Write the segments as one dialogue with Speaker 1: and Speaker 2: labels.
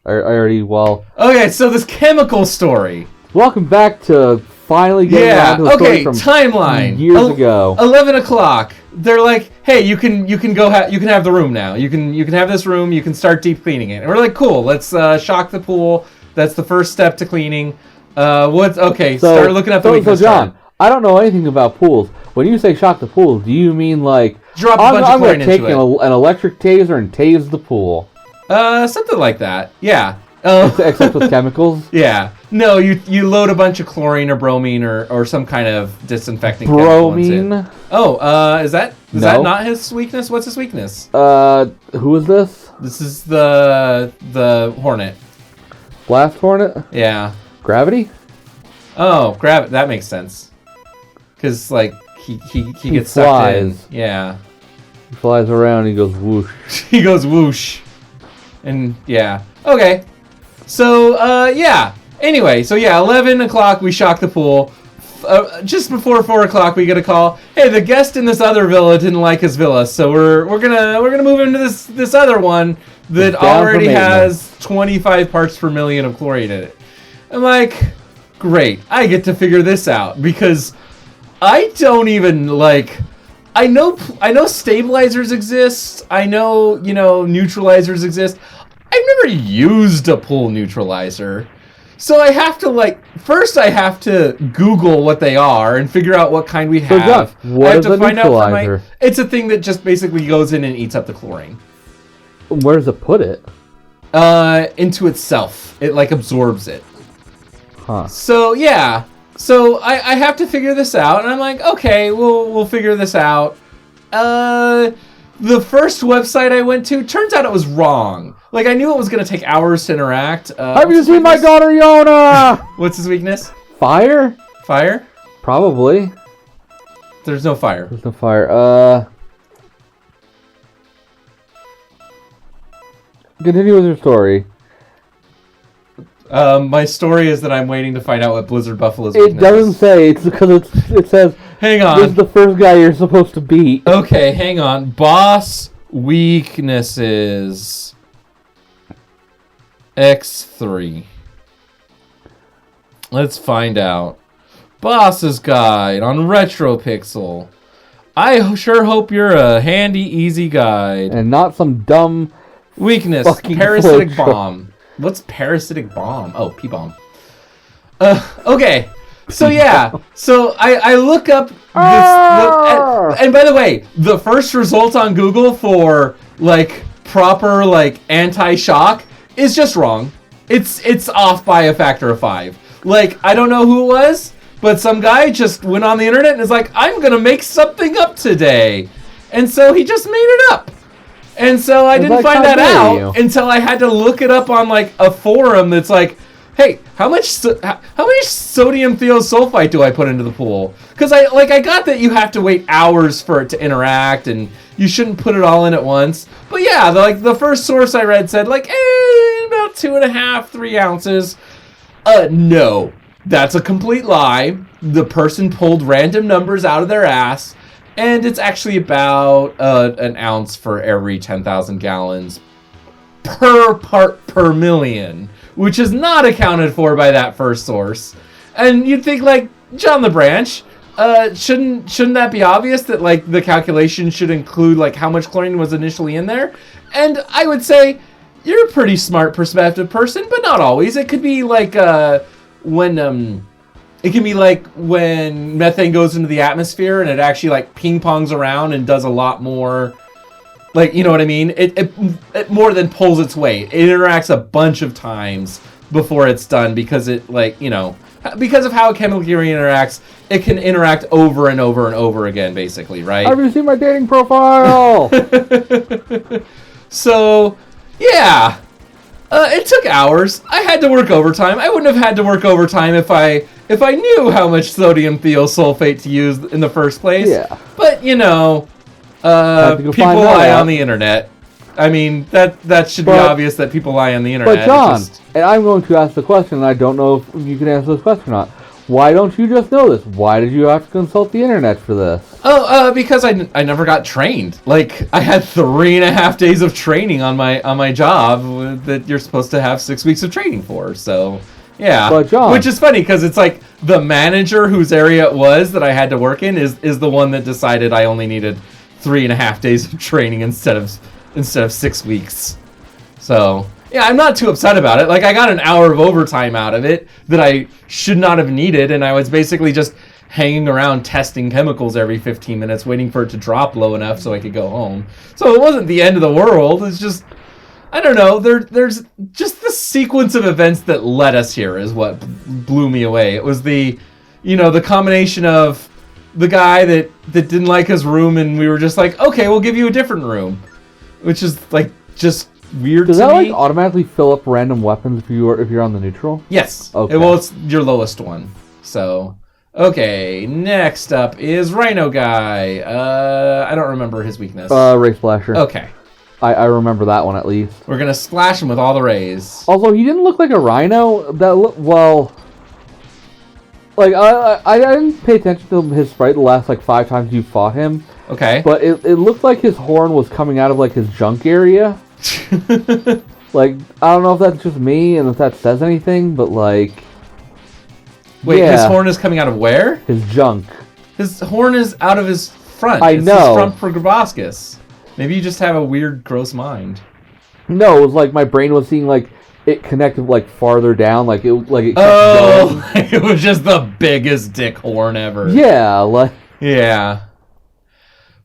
Speaker 1: Okay, so this chemical story.
Speaker 2: Welcome back to finally getting around to the story from
Speaker 1: timeline.
Speaker 2: Years ago.
Speaker 1: 11 o'clock. They're like, hey, you can go you can have the room now. You can have this room. You can start deep cleaning it. And we're like, cool. Let's shock the pool. That's the first step to cleaning. Start looking up the weakness
Speaker 2: John,
Speaker 1: chart.
Speaker 2: I don't know anything about pools. When you say shock the pool, do you mean like
Speaker 1: drop a bunch of chlorine into it?
Speaker 2: I'm going to take an electric taser and tase the pool.
Speaker 1: Something like that. Yeah.
Speaker 2: Except with chemicals?
Speaker 1: Yeah. No, you load a bunch of chlorine or bromine or some kind of disinfecting chemical into it. Oh, is that not his weakness? What's his weakness?
Speaker 2: Who is this?
Speaker 1: This is the Hornet.
Speaker 2: Blast Hornet?
Speaker 1: Yeah.
Speaker 2: Gravity?
Speaker 1: Oh, gravity. That makes sense. Because, like, he gets sucked in. Yeah.
Speaker 2: He flies around and he goes whoosh.
Speaker 1: He goes whoosh. And, yeah. Okay. So, yeah. Anyway, 11 o'clock, we shock the pool. Just before 4 o'clock, we get a call. Hey, the guest in this other villa didn't like his villa, so we're gonna move into this other one that already has 25 parts per million of chlorine in it. I'm like, great, I get to figure this out because I don't even I know stabilizers exist. I know neutralizers exist. I've never used a pool neutralizer. So I have to first I have to Google what they are and figure out what kind we have.
Speaker 2: So John, what is a neutralizer?
Speaker 1: It's a thing that just basically goes in and eats up the chlorine.
Speaker 2: Where does it put it?
Speaker 1: Into itself. It absorbs it.
Speaker 2: Huh.
Speaker 1: So yeah. So I have to figure this out, and I'm like, okay, we'll figure this out. The first website I went to, turns out it was wrong. I knew it was going to take hours to interact.
Speaker 2: Have you seen my daughter, Yona?
Speaker 1: What's his weakness?
Speaker 2: Fire?
Speaker 1: Fire?
Speaker 2: Probably.
Speaker 1: There's no fire.
Speaker 2: There's no fire. Continue with your story.
Speaker 1: My story is that I'm waiting to find out what Blizzard Buffalo's weakness is.
Speaker 2: It doesn't say. It's because it says...
Speaker 1: Hang on.
Speaker 2: This is the first guy you're supposed to beat.
Speaker 1: Okay, hang on. Boss weaknesses. X3. Let's find out. Boss's Guide on RetroPixel. I sure hope you're a handy, easy guide.
Speaker 2: And not some dumb...
Speaker 1: Weakness. Parasitic bomb. What's parasitic bomb? Oh, P-bomb. Okay. So yeah, so I look up this, and by the way, the first result on Google for proper anti-shock is just wrong. It's off by a factor of 5. I don't know who it was, but some guy just went on the internet and is like, I'm gonna make something up today, and so he just made it up. And so I didn't find that out until I had to look it up on a forum that's like, hey, how much sodium thiosulfite do I put into the pool? Because I got that you have to wait hours for it to interact and you shouldn't put it all in at once. But yeah, the first source I read said about 2.5, 3 ounces. No, that's a complete lie. The person pulled random numbers out of their ass, and it's actually about an ounce for every 10,000 gallons per part per million, which is not accounted for by that first source. And you'd think, John the Branch, shouldn't that be obvious that, the calculation should include, how much chlorine was initially in there? And I would say, you're a pretty smart, perspective person, but not always. It could be, when methane goes into the atmosphere and it actually, ping-pongs around and does a lot more... you know what I mean? It more than pulls its weight. It interacts a bunch of times before it's done because because of how chemically interacts, it can interact over and over and over again, basically, right?
Speaker 2: Have you seen my dating profile?
Speaker 1: So, yeah. It took hours. I had to work overtime. I wouldn't have had to work overtime if I knew how much sodium thiosulfate to use in the first place.
Speaker 2: Yeah.
Speaker 1: But, people lie on the internet. I mean, that should be obvious that people lie on the internet.
Speaker 2: But John, and I'm going to ask the question, and I don't know if you can answer this question or not. Why don't you just know this? Why did you have to consult the internet for this?
Speaker 1: Because I never got trained. Like, I had 3.5 days of training on my job that you're supposed to have 6 weeks of training for. So, yeah.
Speaker 2: But John,
Speaker 1: which is funny because it's like the manager whose area it was that I had to work in is the one that decided I only needed 3.5 days of training instead of 6 weeks. So, yeah, I'm not too upset about it. Like, I got an hour of overtime out of it that I should not have needed, and I was basically just hanging around testing chemicals every 15 minutes, waiting for it to drop low enough so I could go home. So it wasn't the end of the world. It's just, I don't know, there's just the sequence of events that led us here is what blew me away. It was the combination of the guy that didn't like his room, and we were just like, okay, we'll give you a different room. Which is, like, just weird to me.
Speaker 2: Does that, like, automatically fill up random weapons if you're on the neutral?
Speaker 1: Yes.
Speaker 2: Okay.
Speaker 1: Well, it's your lowest one. So, okay. Next up is Rhino Guy. I don't remember his weakness.
Speaker 2: Ray Splasher.
Speaker 1: Okay.
Speaker 2: I remember that one at least.
Speaker 1: We're gonna splash him with all the rays.
Speaker 2: Although he didn't look like a rhino. Like, I didn't pay attention to his sprite the last, like, 5 times you fought him.
Speaker 1: Okay.
Speaker 2: But it looked like his horn was coming out of, like, his junk area. Like, I don't know if that's just me and if that says anything, but, like...
Speaker 1: Wait,
Speaker 2: yeah.
Speaker 1: His horn is coming out of where?
Speaker 2: His junk.
Speaker 1: His horn is out of his front.
Speaker 2: It's
Speaker 1: his front proboscis. Maybe you just have a weird, gross mind.
Speaker 2: No, it was like my brain was seeing, like, it connected, like, farther down, like it kept going.
Speaker 1: Like it was just the biggest dick horn ever.
Speaker 2: Yeah, like...
Speaker 1: Yeah.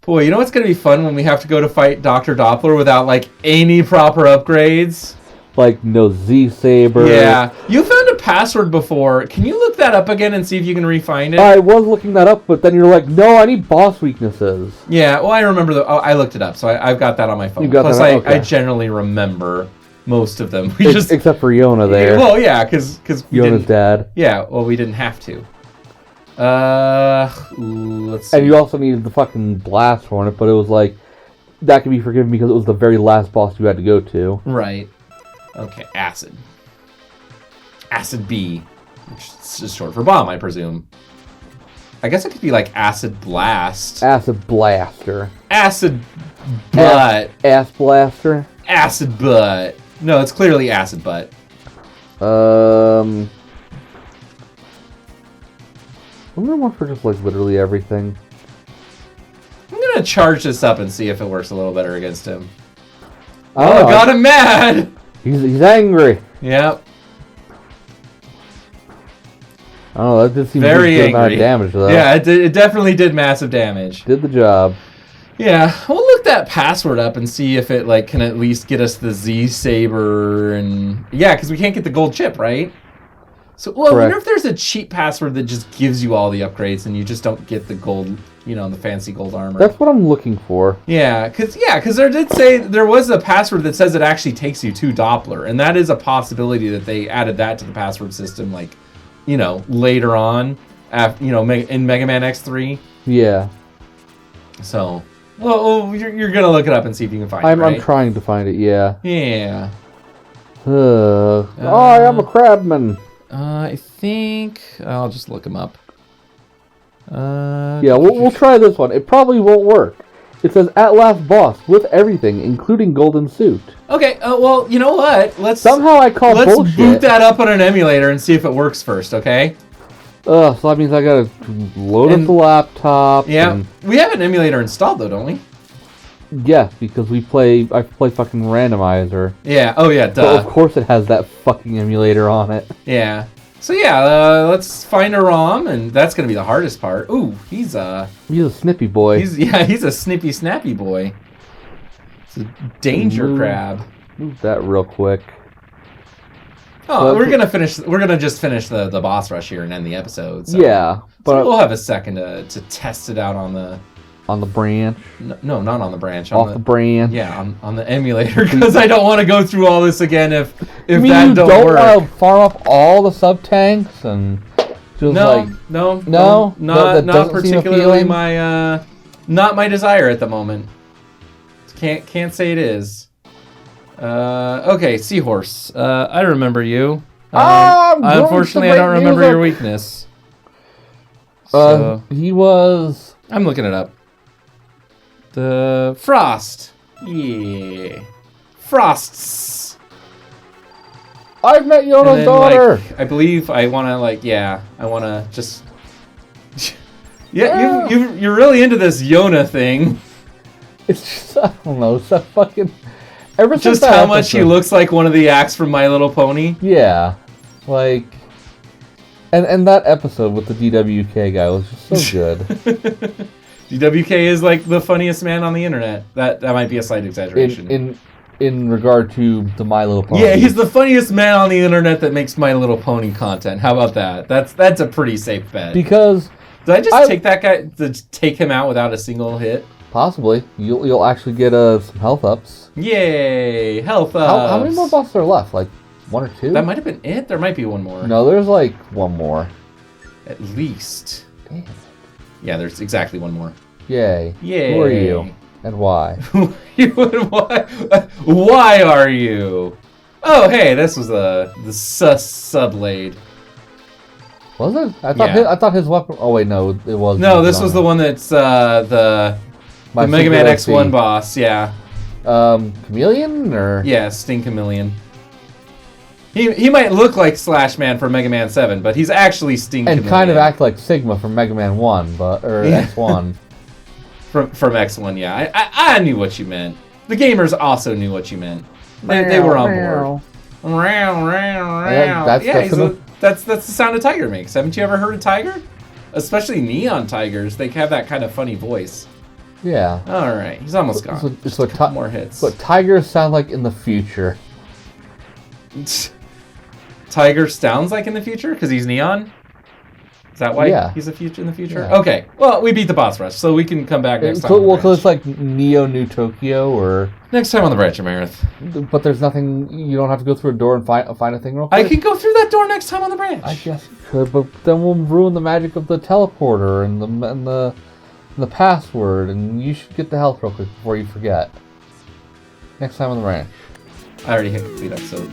Speaker 1: Boy, you know what's going to be fun when we have to go to fight Dr. Doppler without, like, any proper upgrades?
Speaker 2: Like, no Z-Saber.
Speaker 1: Yeah. You found a password before. Can you look that up again and see if you can re-find it?
Speaker 2: I was looking that up, but then you're like, no, I need boss weaknesses.
Speaker 1: Yeah, well, I remember I looked it up, so I've got that on my phone.
Speaker 2: You got
Speaker 1: Plus,
Speaker 2: that? Okay.
Speaker 1: I generally remember most of them.
Speaker 2: Except for Yona there.
Speaker 1: Well, yeah, because
Speaker 2: Yona's dad.
Speaker 1: Yeah, well, we didn't have to. Let's see.
Speaker 2: And you also needed the fucking blast hornet, but it was like, that could be forgiven because it was the very last boss you had to go to.
Speaker 1: Right. Okay, acid. Acid B, which is short for bomb, I presume. I guess it could be like acid blast.
Speaker 2: Acid blaster.
Speaker 1: Acid butt.
Speaker 2: Ass blaster.
Speaker 1: Acid butt. No, it's clearly acid butt.
Speaker 2: I wonder one for just like literally everything.
Speaker 1: I'm gonna charge this up and see if it works a little better against him.
Speaker 2: Oh,
Speaker 1: got him mad!
Speaker 2: He's angry.
Speaker 1: Yep.
Speaker 2: Oh, that did seem
Speaker 1: very
Speaker 2: to do
Speaker 1: angry.
Speaker 2: Damage though.
Speaker 1: Yeah, it definitely did massive damage.
Speaker 2: Did the job.
Speaker 1: Yeah, we'll look that password up and see if it like can at least get us the Z-Saber and yeah, because we can't get the gold chip, right? So, well, I wonder if there's a cheap password that just gives you all the upgrades and you just don't get the gold, the fancy gold armor.
Speaker 2: That's what I'm looking for.
Speaker 1: Yeah, because there did say there was a password that says it actually takes you to Doppler, and that is a possibility that they added that to the password system, like, later on, after, in Mega Man X3.
Speaker 2: Yeah.
Speaker 1: So, well, you're gonna look it up and see if you can find it. Right?
Speaker 2: I'm trying to find it. Yeah.
Speaker 1: Yeah.
Speaker 2: I am a crabman.
Speaker 1: I think I'll just look him up.
Speaker 2: Yeah, we'll try this one. It probably won't work. It says at last boss with everything, including golden suit. Okay.
Speaker 1: Well, you know what? Let's
Speaker 2: bullshit.
Speaker 1: boot that up on an emulator and see if it works first. Okay.
Speaker 2: So that means I gotta load up the laptop.
Speaker 1: Yeah. We have an emulator installed though, don't we?
Speaker 2: Yes, because I play fucking randomizer.
Speaker 1: Yeah. Oh yeah. Duh.
Speaker 2: So of course it has that fucking emulator on it.
Speaker 1: Yeah. So yeah, let's find a ROM, and that's gonna be the hardest part. Ooh, he's a
Speaker 2: snippy boy.
Speaker 1: He's a snippy snappy boy. It's a danger crab.
Speaker 2: Move that real quick.
Speaker 1: Oh, we're gonna just finish the boss rush here and end the episode. So.
Speaker 2: Yeah, but
Speaker 1: we'll have a second to test it out on the
Speaker 2: branch.
Speaker 1: No, not on the branch.
Speaker 2: Off the branch.
Speaker 1: Yeah, on the emulator, because I don't want to go through all this again if
Speaker 2: that
Speaker 1: don't work.
Speaker 2: Want to farm up all the sub tanks and just
Speaker 1: not particularly my not my desire at the moment. Can't say it is. Okay, Seahorse. I remember you. Unfortunately, I don't remember your weakness.
Speaker 2: He was...
Speaker 1: I'm looking it up. The Frost. Yeah. Frosts.
Speaker 2: I've met Yona's daughter!
Speaker 1: I believe I want to, I want to just... yeah, you're really into this Yona thing.
Speaker 2: It's just, I don't know, it's that fucking... Ever
Speaker 1: just how much he looks like one of the acts from My Little Pony.
Speaker 2: Yeah. Like... And that episode with the DWK guy was just so good.
Speaker 1: DWK is like the funniest man on the internet. That might be a slight exaggeration.
Speaker 2: In regard to the My Little Pony.
Speaker 1: Yeah, he's the funniest man on the internet that makes My Little Pony content. How about that? That's a pretty safe bet.
Speaker 2: Because
Speaker 1: did I just take that guy to take him out without a single hit?
Speaker 2: Possibly. You'll actually get some health ups.
Speaker 1: Yay, health ups.
Speaker 2: How many more bosses are left? Like 1 or 2?
Speaker 1: That might have been it. There might be one more.
Speaker 2: No, there's like 1 more.
Speaker 1: At least.
Speaker 2: Damn.
Speaker 1: Yeah, there's exactly 1 more.
Speaker 2: Yay.
Speaker 1: Yay.
Speaker 2: Who are you? And why?
Speaker 1: Why are you? Oh, hey, this was the Sublade.
Speaker 2: Was it? I thought his weapon... Oh, wait, no, it wasn't.
Speaker 1: No, this was the one that's the Mega Man X1 boss, yeah.
Speaker 2: Chameleon, or...?
Speaker 1: Yeah, Sting Chameleon. He might look like Slash Man from Mega Man 7, but he's actually Sting Chameleon.
Speaker 2: And kind of act like Sigma from Mega Man 1, X1.
Speaker 1: From X1, yeah. I knew what you meant. The gamers also knew what you meant. They were on board. That's the sound a tiger makes. Haven't you ever heard a tiger? Especially neon tigers. They have that kind of funny voice.
Speaker 2: Yeah.
Speaker 1: All right, he's almost gone.
Speaker 2: So
Speaker 1: a couple more hits.
Speaker 2: What tigers sound like in the future.
Speaker 1: Tiger sounds like in the future because he's neon? Is that why he's in the future? Yeah. Okay. Well, we beat the boss rush, so we can come back next time.
Speaker 2: Well, because it's like Neo New Tokyo, or...
Speaker 1: Next time on the branch, Amarith.
Speaker 2: But there's nothing... You don't have to go through a door and find a thing real quick?
Speaker 1: I can go through that door next time on the branch.
Speaker 2: I guess you could, but then we'll ruin the magic of the teleporter and the password, and you should get the health real quick before you forget. Next time on the branch.
Speaker 1: I already hit complete episode.